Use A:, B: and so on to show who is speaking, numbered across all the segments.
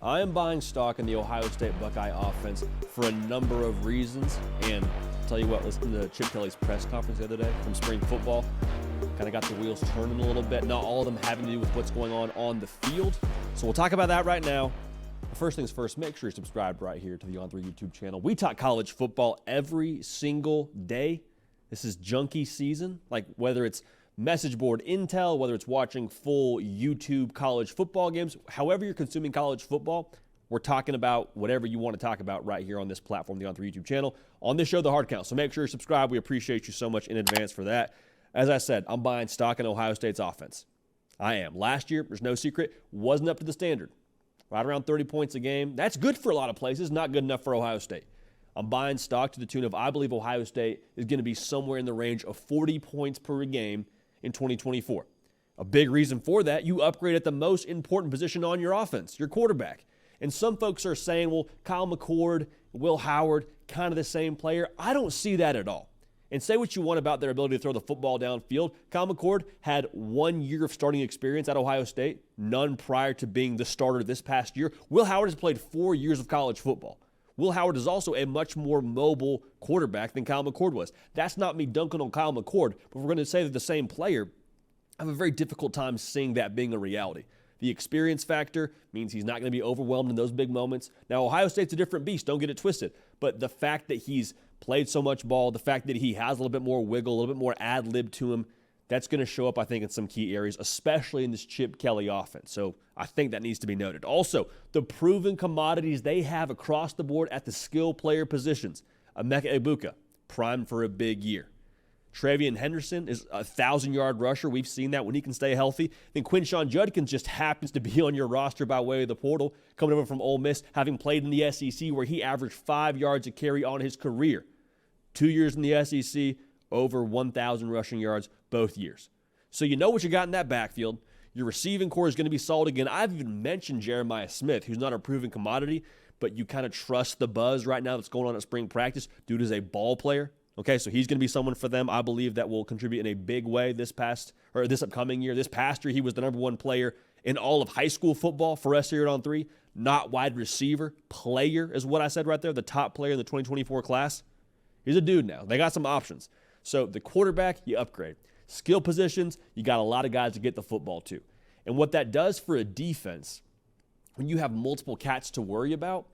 A: I am buying stock in the Ohio State Buckeye offense for a number of reasons. And I'll tell you what, listen to Chip Kelly's press conference the other day from spring football. Kind of got the wheels turning a little bit. Not all of them having to do with what's going on the field. So we'll talk about that right now. First things first, make sure you're subscribed right here to the On3 YouTube channel. We talk college football every single day. This is junkie season, like whether it's message board intel, whether it's watching full YouTube college football games, however you're consuming college football, we're talking about whatever you want to talk about right here on this platform, the On3 YouTube channel. On this show, The Hard Count. So make sure you're subscribed. We appreciate you so much in advance for that. As I said, I'm buying stock in Ohio State's offense. I am. Last year, there's no secret, wasn't up to the standard. Right around 30 points a game. That's good for a lot of places, not good enough for Ohio State. I'm buying stock to the tune of, I believe Ohio State is going to be somewhere in the range of 40 points per game in 2024. A big reason for that, you upgrade at the most important position on your offense, your quarterback. And some folks are saying, well, Kyle McCord, Will Howard, kind of the same player. I don't see that at all. And say what you want about their ability to throw the football downfield. Kyle McCord had 1 year of starting experience at Ohio State, none prior to being the starter this past year. Will Howard has played 4 years of college football. Will Howard is also a much more mobile quarterback than Kyle McCord was. That's not me dunking on Kyle McCord, but we're going to say they're the same player. I have a very difficult time seeing that being a reality. The experience factor means he's not going to be overwhelmed in those big moments. Now, Ohio State's a different beast, don't get it twisted. But the fact that he's played so much ball, the fact that he has a little bit more wiggle, a little bit more ad-lib to him, that's going to show up, I think, in some key areas, especially in this Chip Kelly offense. So I think that needs to be noted. Also, the proven commodities they have across the board at the skill player positions. Emeka Egbuka, primed for a big year. Travion Henderson is a 1,000-yard rusher. We've seen that when he can stay healthy. Then Quinshon Judkins just happens to be on your roster by way of the portal, coming over from Ole Miss, having played in the SEC where he averaged 5 yards a carry on his career. 2 years in the SEC, over 1,000 rushing yards both years. So you know what you got in that backfield. Your receiving core is going to be solid again. I've even mentioned Jeremiah Smith, who's not a proven commodity, but you kind of trust the buzz right now that's going on at spring practice. Dude is a ball player. Okay, so he's going to be someone for them, I believe, that will contribute in a big way this upcoming year. This past year, he was the number one player in all of high school football for us here at On3. Not wide receiver, player is what I said right there, the top player in the 2024 class. He's a dude now. They got some options. So the quarterback, you upgrade. Skill positions, you got a lot of guys to get the football to. And what that does for a defense, when you have multiple cats to worry about,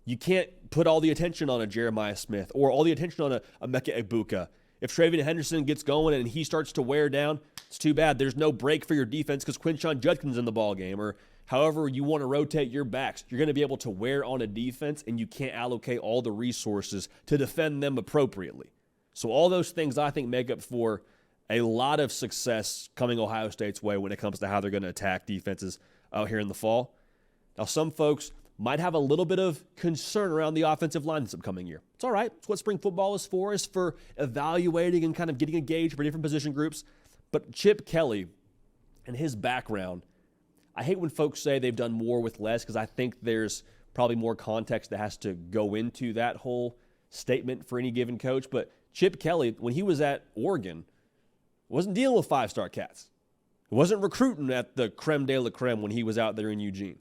A: you can't put all the attention on a Jeremiah Smith or all the attention on a Emeka Egbuka. If Travion Henderson gets going and he starts to wear down, it's too bad. There's no break for your defense because Quinshon Judkins in the ball game, or however you want to rotate your backs. You're going to be able to wear on a defense, and you can't allocate all the resources to defend them appropriately. So all those things I think make up for a lot of success coming Ohio State's way when it comes to how they're going to attack defenses out here in the fall. Now, some folks might have a little bit of concern around the offensive line this upcoming year. It's all right. It's what spring football is for evaluating and kind of getting a gauge for different position groups. But Chip Kelly and his background, I hate when folks say they've done more with less because I think there's probably more context that has to go into that whole statement for any given coach. But Chip Kelly, when he was at Oregon, wasn't dealing with five-star cats. He wasn't recruiting at the creme de la creme when he was out there in Eugene.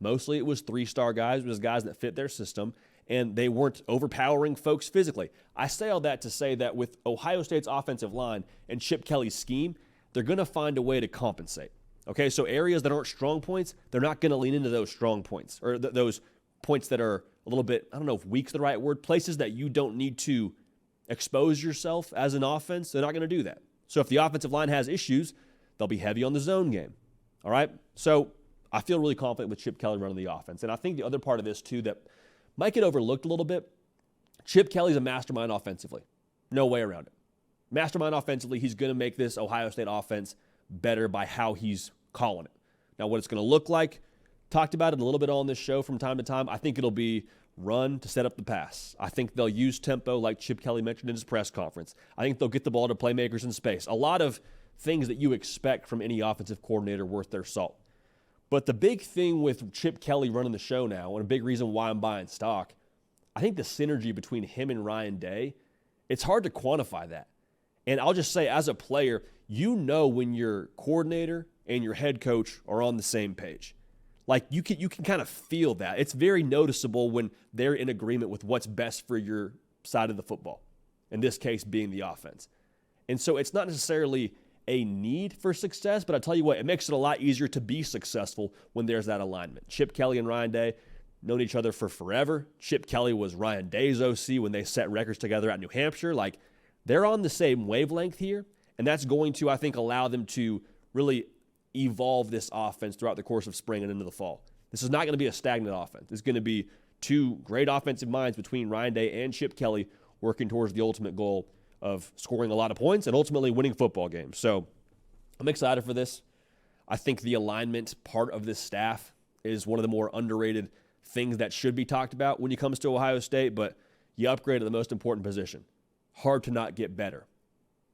A: Mostly it was three-star guys. It was guys that fit their system, and they weren't overpowering folks physically. I say all that to say that with Ohio State's offensive line and Chip Kelly's scheme, they're going to find a way to compensate. Okay, so areas that aren't strong points, they're not going to lean into those strong points, or those points that are a little bit, I don't know if weak's the right word, places that you don't need to expose yourself as an offense, they're not going to do that. So if the offensive line has issues, they'll be heavy on the zone game. All right, so I feel really confident with Chip Kelly running the offense. And I think the other part of this, too, that might get overlooked a little bit, Chip Kelly's a mastermind offensively. No way around it. Mastermind offensively, he's going to make this Ohio State offense better by how he's calling it. Now, what it's going to look like, talked about it a little bit on this show from time to time. I think it'll be run to set up the pass. I think they'll use tempo like Chip Kelly mentioned in his press conference. I think they'll get the ball to playmakers in space. A lot of things that you expect from any offensive coordinator worth their salt. But the big thing with Chip Kelly running the show now, and a big reason why I'm buying stock, I think the synergy between him and Ryan Day, it's hard to quantify that. And I'll just say, as a player, you know when your coordinator and your head coach are on the same page. Like you can kind of feel that. It's very noticeable when they're in agreement with what's best for your side of the football, in this case being the offense. And so it's not necessarily a need for success, but I tell you what, it makes it a lot easier to be successful when there's that alignment. Chip Kelly and Ryan Day known each other for forever. Chip Kelly was Ryan Day's OC when they set records together at New Hampshire. Like, they're on the same wavelength here, and that's going to, I think, allow them to really evolve this offense throughout the course of spring and into the fall. This is not going to be a stagnant offense. It's going to be two great offensive minds between Ryan Day and Chip Kelly working towards the ultimate goal of scoring a lot of points and ultimately winning football games. So I'm excited for this. I think the alignment part of this staff is one of the more underrated things that should be talked about when it comes to Ohio State, but you upgrade at the most important position. Hard to not get better.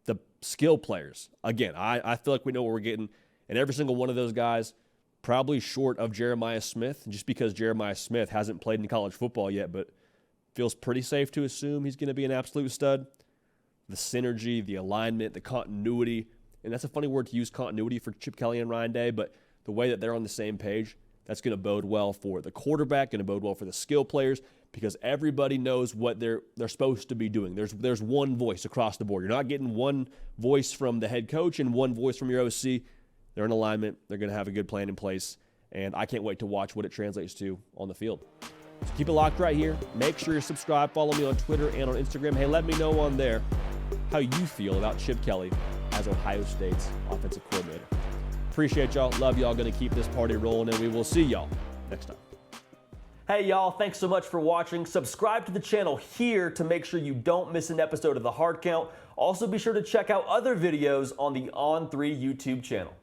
A: The skill players, again, I feel like we know what we're getting, and every single one of those guys probably short of Jeremiah Smith, just because Jeremiah Smith hasn't played in college football yet, but feels pretty safe to assume he's going to be an absolute stud. The synergy, the alignment, the continuity, and that's a funny word to use, continuity, for Chip Kelly and Ryan Day, but the way that they're on the same page, that's going to bode well for the quarterback, going to bode well for the skill players, because everybody knows what they're supposed to be doing. There's one voice across the board. You're not getting one voice from the head coach and one voice from your OC. They're in alignment. They're going to have a good plan in place, and I can't wait to watch what it translates to on the field. So keep it locked right here. Make sure you're subscribed. Follow me on Twitter and on Instagram. Hey, let me know on there how you feel about Chip Kelly as Ohio State's offensive coordinator. Appreciate y'all. Love y'all. Going to keep this party rolling, and we will see y'all next time. Hey, y'all. Thanks so much for watching. Subscribe to the channel here to make sure you don't miss an episode of The Hard Count. Also, be sure to check out other videos on the On3 YouTube channel.